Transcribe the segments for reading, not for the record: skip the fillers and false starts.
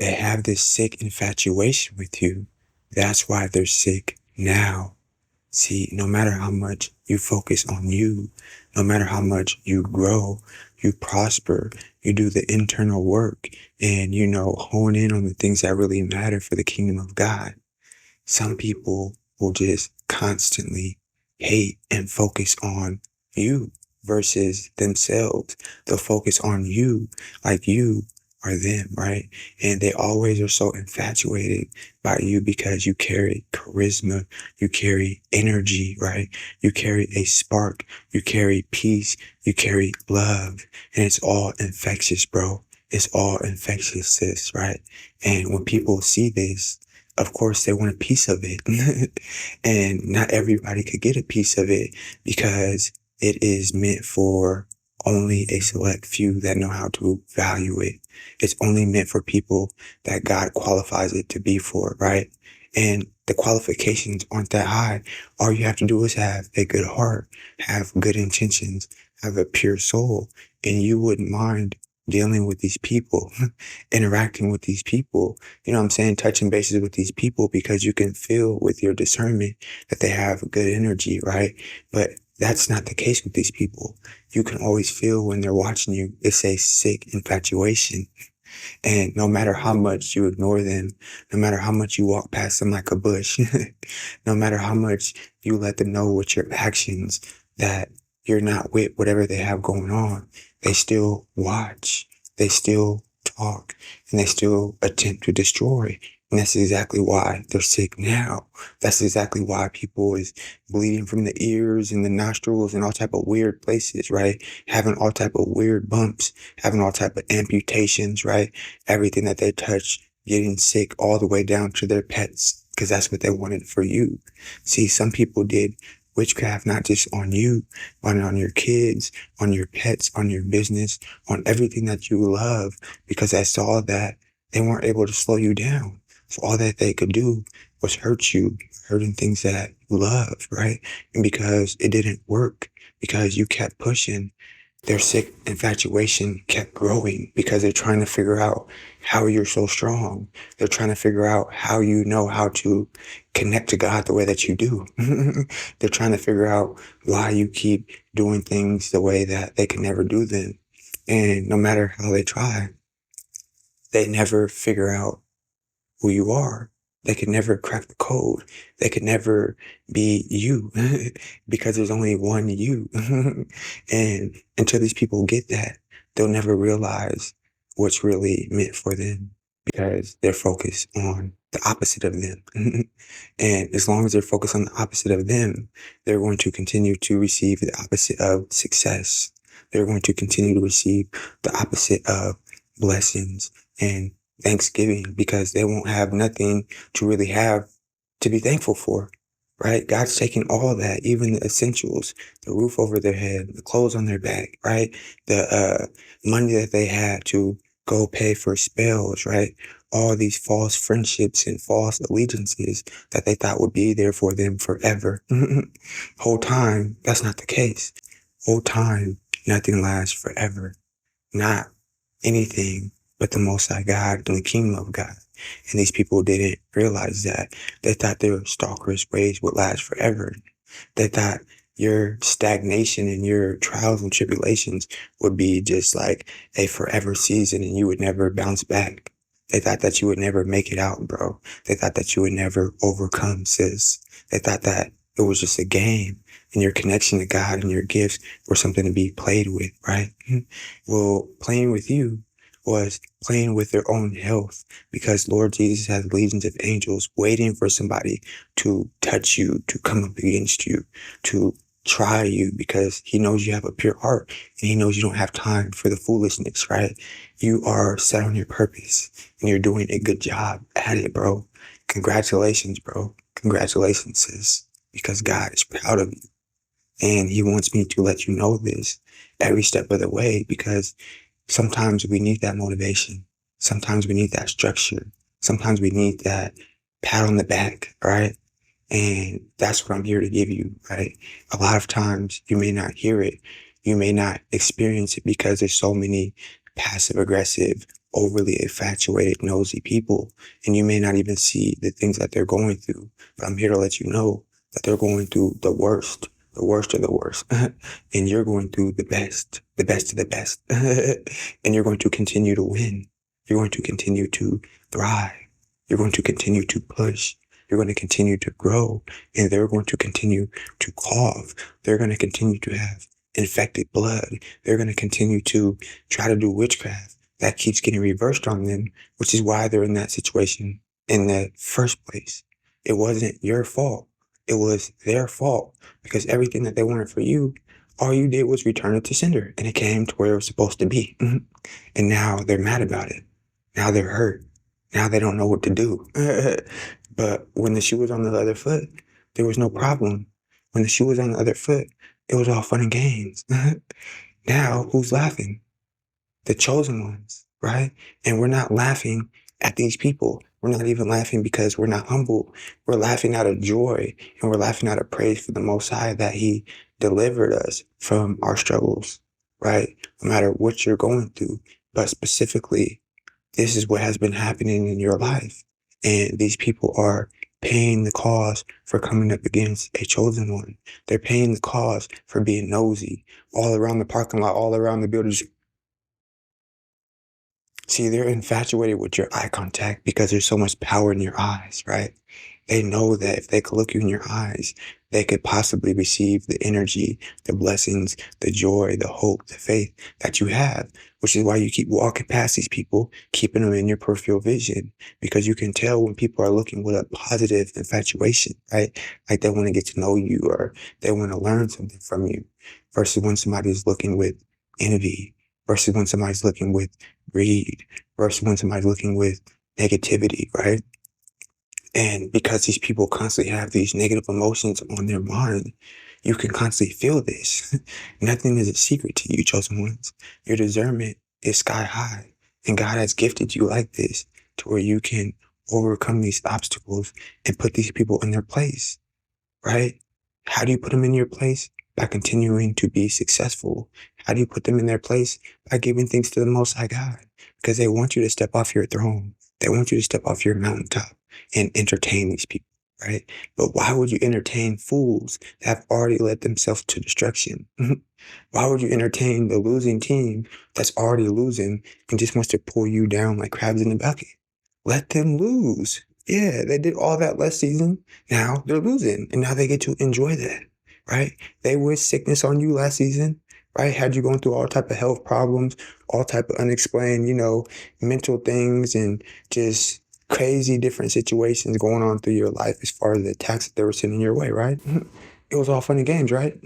they have this sick infatuation with you. That's why they're sick now. See, no matter how much you focus on you, no matter how much you grow, you prosper, you do the internal work and, hone in on the things that really matter for the kingdom of God. Some people will just constantly hate and focus on you versus themselves. They'll focus on you like you are them, right? And they always are so infatuated by you because you carry charisma, you carry energy, right? You carry a spark, you carry peace, you carry love, and it's all infectious, bro. It's all infectious, sis, right? And when people see this, of course, they want a piece of it. And not everybody could get a piece of it because it is meant for only a select few that know how to value it. It's only meant for people that God qualifies it to be for, right? And the qualifications aren't that high. All you have to do is have a good heart, have good intentions, have a pure soul, and you wouldn't mind dealing with these people, interacting with these people, you know what I'm saying, touching bases with these people because you can feel with your discernment that they have good energy, right? But that's not the case with these people. You can always feel when they're watching you. It's a sick infatuation. And no matter how much you ignore them, no matter how much you walk past them like a bush, no matter how much you let them know with your actions that you're not with whatever they have going on, they still watch, they still talk, and they still attempt to destroy. And that's exactly why they're sick now. That's exactly why people is bleeding from the ears and the nostrils and all type of weird places, right? Having all type of weird bumps, having all type of amputations, right? Everything that they touch, getting sick all the way down to their pets, because that's what they wanted for you. See, some people did witchcraft, not just on you, but on your kids, on your pets, on your business, on everything that you love, because they saw that they weren't able to slow you down. So all that they could do was hurt you, hurting things that you love, right? And because it didn't work, because you kept pushing, their sick infatuation kept growing because they're trying to figure out how you're so strong. They're trying to figure out how you know how to connect to God the way that you do. They're trying to figure out why you keep doing things the way that they can never do them. And no matter how they try, they never figure out who you are. They could never crack the code. They could never be you because there's only one you. And until these people get that, they'll never realize what's really meant for them because they're focused on the opposite of them. And as long as they're focused on the opposite of them, they're going to continue to receive the opposite of success. They're going to continue to receive the opposite of blessings and Thanksgiving because they won't have nothing to really have to be thankful for, right? God's taking all that, even the essentials, the roof over their head, the clothes on their back, right? The money that they had to go pay for spells, right? All these false friendships and false allegiances that they thought would be there for them forever. Whole time, that's not the case. Whole time, nothing lasts forever. Not anything but the Most High God and the kingdom of God. And these people didn't realize that. They thought their stalker's ways would last forever. They thought your stagnation and your trials and tribulations would be just like a forever season and you would never bounce back. They thought that you would never make it out, bro. They thought that you would never overcome, sis. They thought that it was just a game and your connection to God and your gifts were something to be played with, right? Well, playing with you was playing with their own health because Lord Jesus has legions of angels waiting for somebody to touch you, to come up against you, to try you because he knows you have a pure heart and he knows you don't have time for the foolishness, right? You are set on your purpose and you're doing a good job at it, bro. Congratulations, bro. Congratulations, sis, because God is proud of you. And he wants me to let you know this every step of the way because sometimes we need that motivation. Sometimes we need that structure. Sometimes we need that pat on the back, right? And that's what I'm here to give you, right? A lot of times you may not hear it. You may not experience it because there's so many passive aggressive, overly infatuated, nosy people. And you may not even see the things that they're going through, but I'm here to let you know that they're going through the worst of the worst. And you're going through the best of the best. And you're going to continue to win. You're going to continue to thrive. You're going to continue to push. You're going to continue to grow, and they're going to continue to cough. They're going to continue to have infected blood. They're going to continue to try to do witchcraft that keeps getting reversed on them, which is why they're in that situation in the first place. It wasn't your fault. It was their fault, because everything that they wanted for you, all you did was return it to sender, and it came to where it was supposed to be. And now they're mad about it. Now they're hurt. Now they don't know what to do. But when the shoe was on the other foot, there was no problem. When the shoe was on the other foot, it was all fun and games. Now, who's laughing? The chosen ones, right? And we're not laughing at these people. We're not even laughing because we're not humble. We're laughing out of joy, and we're laughing out of praise for the Most High that He delivered us from our struggles, right? No matter what you're going through, but specifically, this is what has been happening in your life. And these people are paying the cost for coming up against a chosen one. They're paying the cost for being nosy all around the parking lot, all around the building. See, they're infatuated with your eye contact because there's so much power in your eyes, right? They know that if they could look you in your eyes, they could possibly receive the energy, the blessings, the joy, the hope, the faith that you have, which is why you keep walking past these people, keeping them in your peripheral vision, because you can tell when people are looking with a positive infatuation, right? Like they want to get to know you, or they want to learn something from you, versus when somebody's looking with envy, versus when somebody's looking with greed, versus when somebody's looking with negativity, right? And because these people constantly have these negative emotions on their mind, you can constantly feel this. Nothing is a secret to you, chosen ones. Your discernment is sky high, and God has gifted you like this to where you can overcome these obstacles and put these people in their place, right? How do you put them in your place? By continuing to be successful. How do you put them in their place? By giving things to the Most High God, because they want you to step off your throne. They want you to step off your mountaintop and entertain these people, right? But why would you entertain fools that have already led themselves to destruction? Why would you entertain the losing team that's already losing and just wants to pull you down like crabs in a bucket? Let them lose. Yeah, they did all that last season. Now they're losing, and now they get to enjoy that, right? They wished sickness on you last season, right? Had you going through all type of health problems, all type of unexplained, mental things, and just crazy different situations going on through your life as far as the attacks that they were sending your way, right? It was all fun and games, right?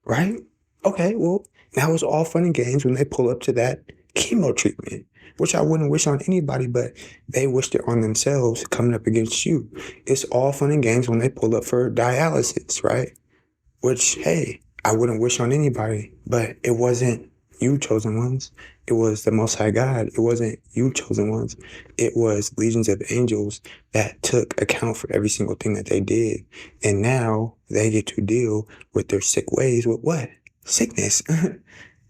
Right? Okay, well, now it's all fun and games when they pull up to that chemo treatment, which I wouldn't wish on anybody, but they wished it on themselves coming up against you. It's all fun and games when they pull up for dialysis, right? Which, hey, I wouldn't wish on anybody, but it wasn't you, chosen ones. It was the Most High God. It wasn't you, chosen ones. It was legions of angels that took account for every single thing that they did. And now they get to deal with their sick ways with what? Sickness.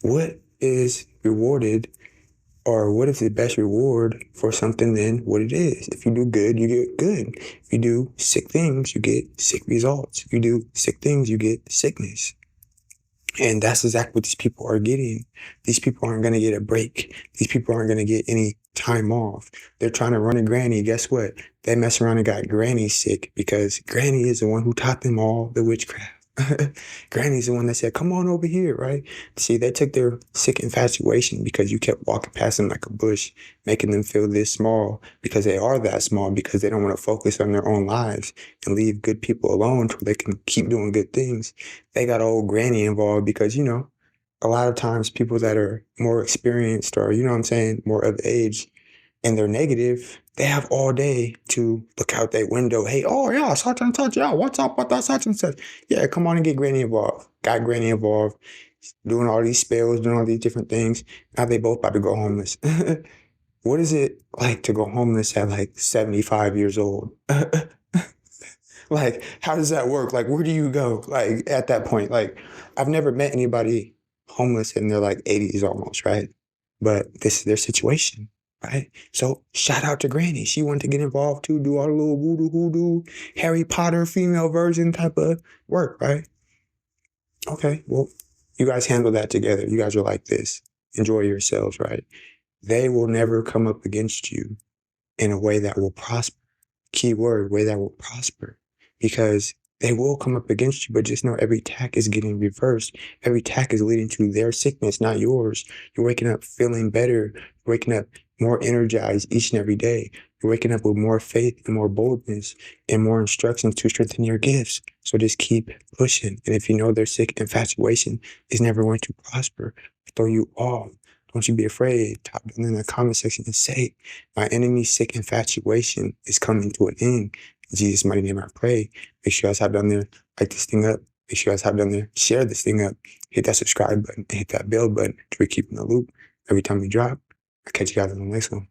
What is rewarded, or what is the best reward for something than what it is? If you do good, you get good. If you do sick things, you get sick results. If you do sick things, you get sickness. And that's exactly what these people are getting. These people aren't going to get a break. These people aren't going to get any time off. They're trying to run a granny. Guess what? They mess around and got granny sick because granny is the one who taught them all the witchcraft. Granny's the one that said, come on over here, right? See, they took their sick infatuation because you kept walking past them like a bush, making them feel this small because they are that small, because they don't want to focus on their own lives and leave good people alone so they can keep doing good things. They got old granny involved because, a lot of times people that are more experienced or, more of age, and they're negative, they have all day to look out their window. Hey, oh yeah, such and such, yeah, what's up with that such and such? Yeah, come on and get granny involved. Got granny involved, doing all these spells, doing all these different things. Now they both about to go homeless. What is it like to go homeless at like 75 years old? Like, how does that work? Like, where do you go? Like, at that point, like, I've never met anybody homeless in their like 80s almost, right? but this is their situation, right? So shout out to Granny. She wanted to get involved too, do all the little voodoo hoodoo, Harry Potter female version type of work, right? Okay, well, you guys handle that together. You guys are like this. Enjoy yourselves, right? They will never come up against you in a way that will prosper. Key word, way that will prosper. Because they will come up against you, but just know every attack is getting reversed. Every attack is leading to their sickness, not yours. You're waking up feeling better. You're waking up more energized each and every day. You're waking up with more faith and more boldness and more instructions to strengthen your gifts. So just keep pushing. And if you know they're sick, infatuation is never going to prosper. Throw you off. Don't you be afraid. Top down in the comment section and say, my enemy's sick infatuation is coming to an end. In Jesus' mighty name I pray. Make sure you guys hop down there, like this thing up. Make sure you guys hop down there, share this thing up. Hit that subscribe button, and hit that bell button to keep in the loop every time we drop. I'll catch you guys on the next one.